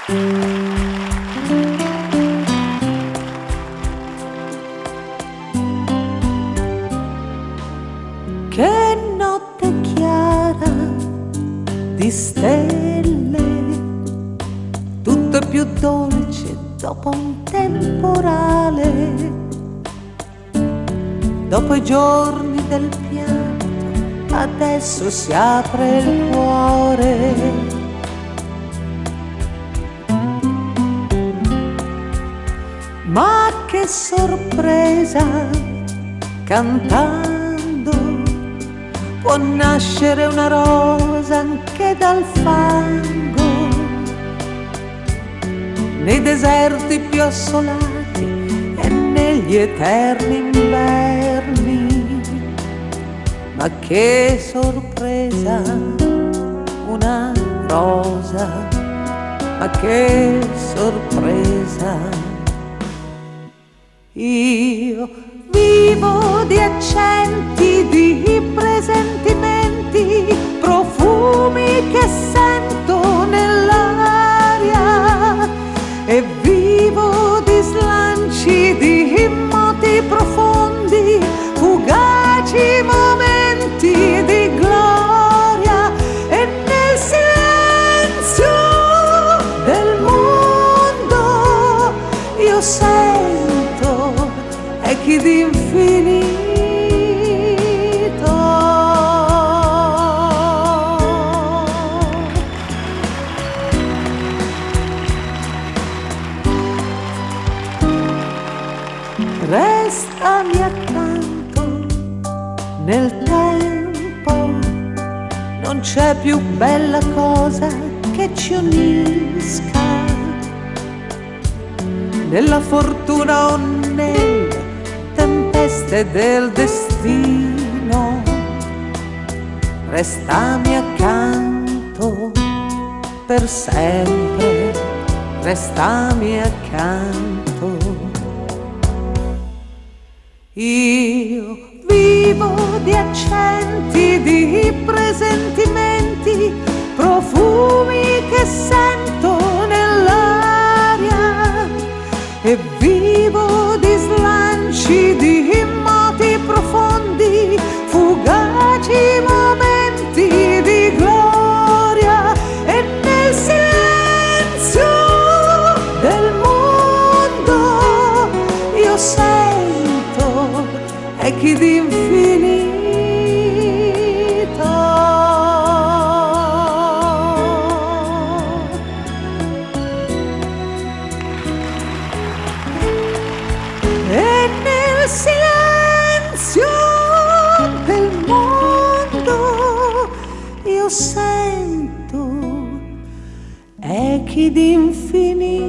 Che notte chiara di stelle, tutto è più dolce dopo un temporale, dopo i giorni del pianto, adesso si apre il cuore. Ma che sorpresa, cantando può nascere una rosa anche dal fango, nei deserti più assolati e negli eterni inverni. Ma che sorpresa, una rosa, ma che sorpresa. Io vivo di accenti, di presentimenti, profumi che sento nell'aria, e vivo di slanci, di moti profondi, fugaci momenti di gloria, e nel silenzio del mondo io sento echi d'infinito. Restami accanto nel tempo, non c'è più bella cosa che ci unisca, nella fortuna o nelle tempeste del destino. Restami accanto per sempre, restami accanto. Io vivo di accenti, di presentimenti, profumi che sento nell'aria, e vivo di slanci, di moti profondi, fugaci momenti di gloria, e nel silenzio del mondo io sento echi d'infinito. E nel silenzio del mondo io sento echi d'infinito.